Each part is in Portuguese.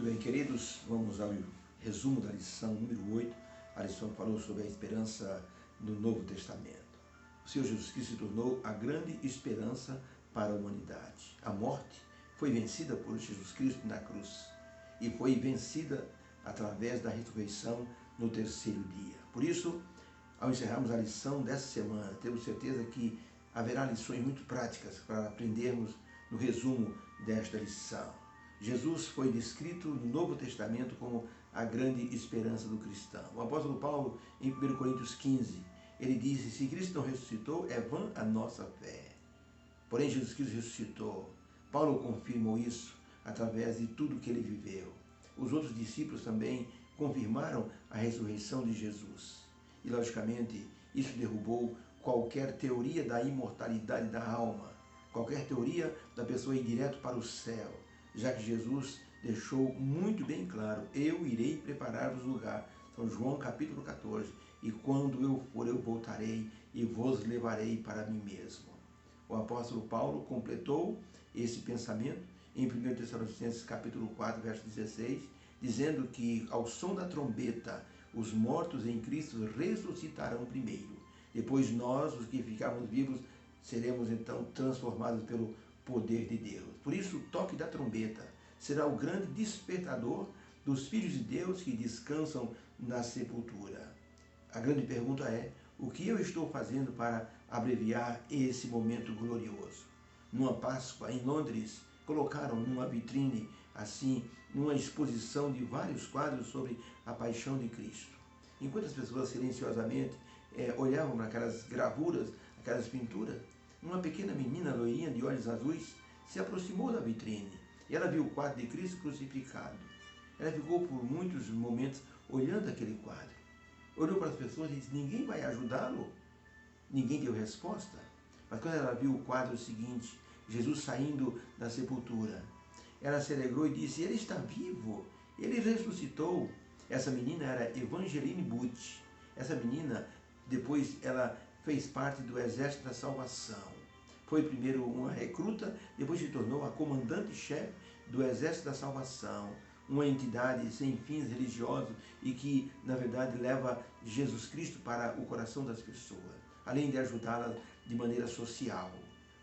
Muito bem, queridos, vamos ao resumo da lição número 8, a lição que falou sobre a esperança no Novo Testamento. O Senhor Jesus Cristo se tornou a grande esperança para a humanidade. A morte foi vencida por Jesus Cristo na cruz e foi vencida através da ressurreição no terceiro dia. Por isso, ao encerrarmos a lição dessa semana, temos certeza que haverá lições muito práticas para aprendermos no resumo desta lição. Jesus foi descrito no Novo Testamento como a grande esperança do cristão. O apóstolo Paulo, em 1 Coríntios 15, ele disse: se Cristo não ressuscitou, é vã a nossa fé. Porém, Jesus Cristo ressuscitou. Paulo confirmou isso através de tudo que ele viveu. Os outros discípulos também confirmaram a ressurreição de Jesus. E, logicamente, isso derrubou qualquer teoria da imortalidade da alma, qualquer teoria da pessoa ir direto para o céu, já que Jesus deixou muito bem claro: eu irei preparar-vos lugar. São João capítulo 14. E quando eu for, eu voltarei e vos levarei para mim mesmo. O apóstolo Paulo completou esse pensamento em 1 Tessalonicenses capítulo 4, verso 16, dizendo que ao som da trombeta, os mortos em Cristo ressuscitarão primeiro. Depois nós, os que ficarmos vivos, seremos então transformados pelo poder de Deus. Por isso, o toque da trombeta será o grande despertador dos filhos de Deus que descansam na sepultura. A grande pergunta é: o que eu estou fazendo para abreviar esse momento glorioso? Numa Páscoa, em Londres, colocaram numa vitrine, assim, numa exposição de vários quadros sobre a paixão de Cristo. Enquanto as pessoas silenciosamente olhavam para aquelas gravuras, aquelas pinturas, uma pequena menina loirinha de olhos azuis se aproximou da vitrine. E ela viu o quadro de Cristo crucificado. Ela ficou por muitos momentos olhando aquele quadro. Olhou para as pessoas e disse: ninguém vai ajudá-lo? Ninguém deu resposta. Mas quando ela viu o quadro seguinte, Jesus saindo da sepultura, ela se alegrou e disse: ele está vivo, ele ressuscitou. Essa menina era Evangeline Butch. Essa menina, depois, ela fez parte do Exército da Salvação. Foi primeiro uma recruta, depois se tornou a comandante-chefe do Exército da Salvação, uma entidade sem fins religiosos e que, na verdade, leva Jesus Cristo para o coração das pessoas, além de ajudá-las de maneira social.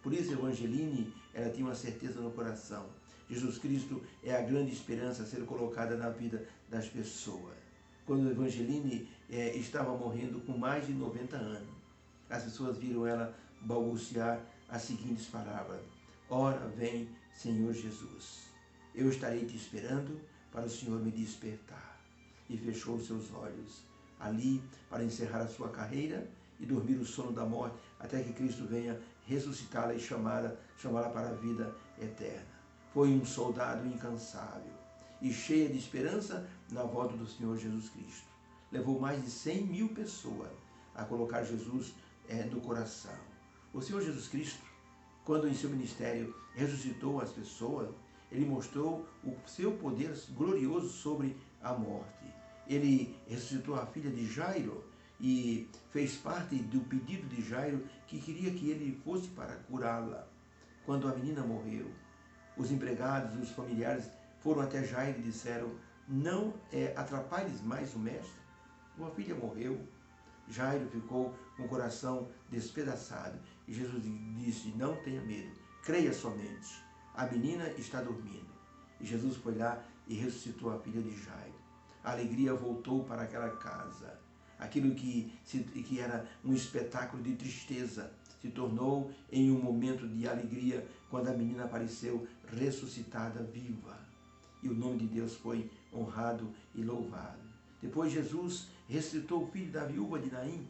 Por isso, Evangeline, ela tinha uma certeza no coração: Jesus Cristo é a grande esperança a ser colocada na vida das pessoas. Quando Evangeline estava morrendo com mais de 90 anos, as pessoas viram ela balbuciar as seguintes palavras: ora vem, Senhor Jesus, eu estarei te esperando para o Senhor me despertar. E fechou os seus olhos ali para encerrar a sua carreira e dormir o sono da morte, até que Cristo venha ressuscitá-la e chamá-la para a vida eterna. Foi um soldado incansável e cheia de esperança na volta do Senhor Jesus Cristo. Levou mais de 100 mil pessoas a colocar Jesus no coração. O Senhor Jesus Cristo, quando em seu ministério ressuscitou as pessoas, ele mostrou o seu poder glorioso sobre a morte. Ele ressuscitou a filha de Jairo e fez parte do pedido de Jairo, que queria que ele fosse para curá-la. Quando a menina morreu, os empregados, os familiares foram até Jairo e disseram: não atrapalhes mais o mestre, tua filha morreu. Jairo ficou com o coração despedaçado e Jesus disse: não tenha medo, creia somente, a menina está dormindo. E Jesus foi lá e ressuscitou a filha de Jairo. A alegria voltou para aquela casa. Aquilo que era um espetáculo de tristeza se tornou em um momento de alegria quando a menina apareceu ressuscitada, viva. E o nome de Deus foi honrado e louvado. Depois Jesus ressuscitou o filho da viúva de Naim.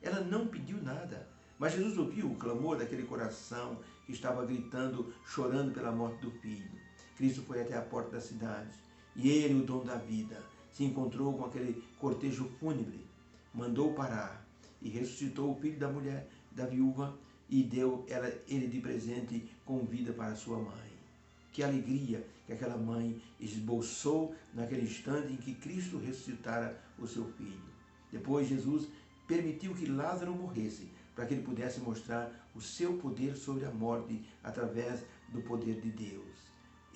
Ela não pediu nada, mas Jesus ouviu o clamor daquele coração que estava gritando, chorando pela morte do filho. Cristo foi até a porta da cidade e ele, o dono da vida, se encontrou com aquele cortejo fúnebre, mandou parar e ressuscitou o filho da mulher, da viúva, e deu ele de presente com vida para sua mãe. Que alegria que aquela mãe esboçou naquele instante em que Cristo ressuscitara o seu filho. Depois Jesus permitiu que Lázaro morresse, para que ele pudesse mostrar o seu poder sobre a morte através do poder de Deus.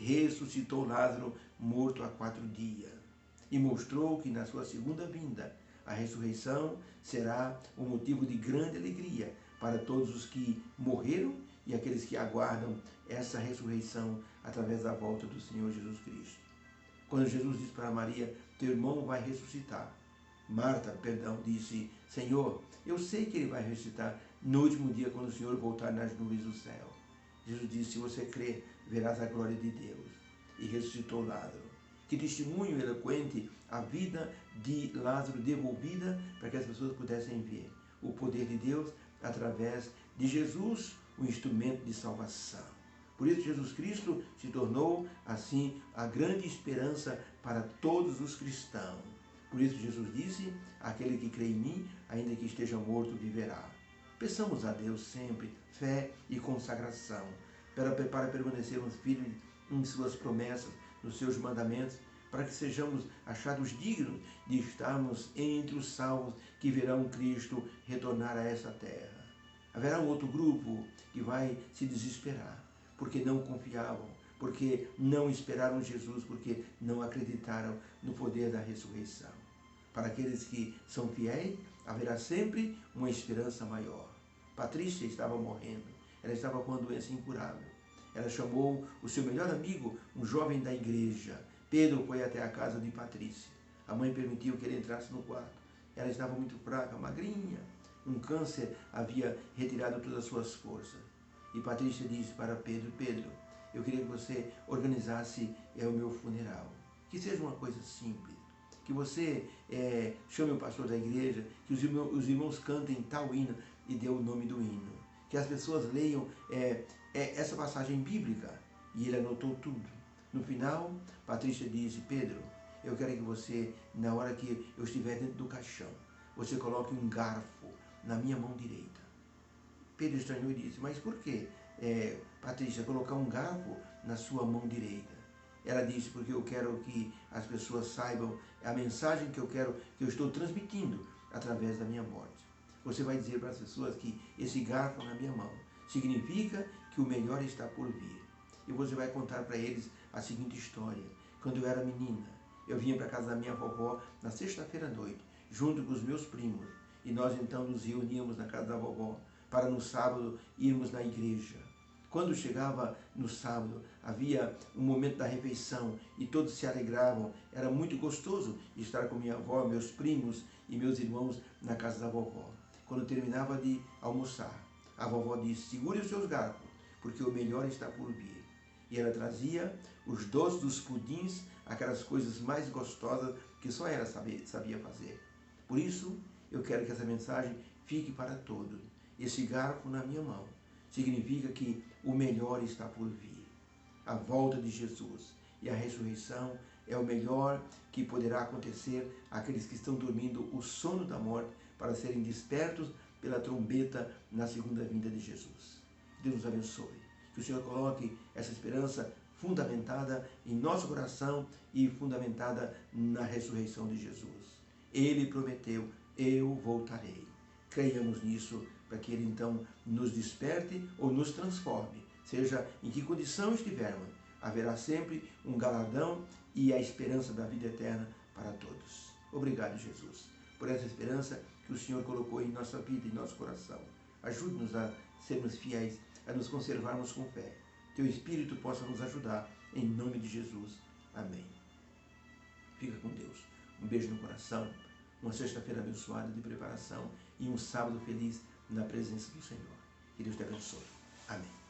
ressuscitou Lázaro, morto há 4 dias, e mostrou que na sua segunda vinda a ressurreição será um motivo de grande alegria para todos os que morreram e aqueles que aguardam essa ressurreição através da volta do Senhor Jesus Cristo. Quando Jesus disse para Maria, teu irmão vai ressuscitar, Marta, disse, Senhor, eu sei que ele vai ressuscitar no último dia, quando o Senhor voltar nas nuvens do céu. Jesus disse, se você crer, verás a glória de Deus. E ressuscitou Lázaro. Que testemunho eloquente a vida de Lázaro devolvida para que as pessoas pudessem ver o poder de Deus através de Jesus, o instrumento de salvação. Por isso Jesus Cristo se tornou, assim, a grande esperança para todos os cristãos. Por isso Jesus disse, aquele que crê em mim, ainda que esteja morto, viverá. Peçamos a Deus sempre fé e consagração, para permanecermos firmes em suas promessas, nos seus mandamentos, para que sejamos achados dignos de estarmos entre os salvos que verão Cristo retornar a essa terra. Haverá um outro grupo que vai se desesperar, porque não confiavam, porque não esperaram Jesus, porque não acreditaram no poder da ressurreição. Para aqueles que são fiéis, haverá sempre uma esperança maior. Patrícia estava morrendo, ela estava com uma doença incurável. Ela chamou o seu melhor amigo, um jovem da igreja. Pedro foi até a casa de Patrícia. A mãe permitiu que ele entrasse no quarto. Ela estava muito fraca, magrinha. Um câncer havia retirado todas as suas forças. E Patrícia disse para Pedro, Pedro, eu queria que você organizasse o meu funeral. Que seja uma coisa simples. Que você chame o pastor da igreja, que os irmãos cantem tal hino e dê o nome do hino. Que as pessoas leiam essa passagem bíblica. E ele anotou tudo. No final, Patrícia disse, Pedro, eu quero que você, na hora que eu estiver dentro do caixão, você coloque um garfo na minha mão direita. Pedro estranhou e disse, mas por que, Patrícia, colocar um garfo na sua mão direita? Ela disse, porque eu quero que as pessoas saibam a mensagem que eu estou transmitindo através da minha morte. Você vai dizer para as pessoas que esse garfo na minha mão significa que o melhor está por vir. E você vai contar para eles a seguinte história. Quando eu era menina, eu vinha para a casa da minha vovó na sexta-feira à noite, junto com os meus primos. E nós então nos reuníamos na casa da vovó para no sábado irmos na igreja. Quando chegava no sábado, havia um momento da refeição e todos se alegravam. Era muito gostoso estar com minha avó, meus primos e meus irmãos na casa da vovó. Quando terminava de almoçar, a vovó disse, segure os seus garfos, porque o melhor está por vir. E ela trazia os doces dos pudins, aquelas coisas mais gostosas que só ela sabia fazer. Por isso, eu quero que essa mensagem fique para todos. Esse garfo na minha mão significa que o melhor está por vir. A volta de Jesus e a ressurreição é o melhor que poderá acontecer àqueles que estão dormindo o sono da morte para serem despertos pela trombeta na segunda vinda de Jesus. Deus nos abençoe. Que o Senhor coloque essa esperança fundamentada em nosso coração e fundamentada na ressurreição de Jesus. Ele prometeu, eu voltarei. Creiamos nisso para que Ele então nos desperte ou nos transforme. Seja em que condição estivermos, haverá sempre um galardão e a esperança da vida eterna para todos. Obrigado, Jesus, por essa esperança que o Senhor colocou em nossa vida, em nosso coração. Ajude-nos a sermos fiéis, a nos conservarmos com fé. Teu Espírito possa nos ajudar, em nome de Jesus. Amém. Fica com Deus. Um beijo no coração, uma sexta-feira abençoada de preparação e um sábado feliz na presença do Senhor. Que Deus te abençoe. Amém.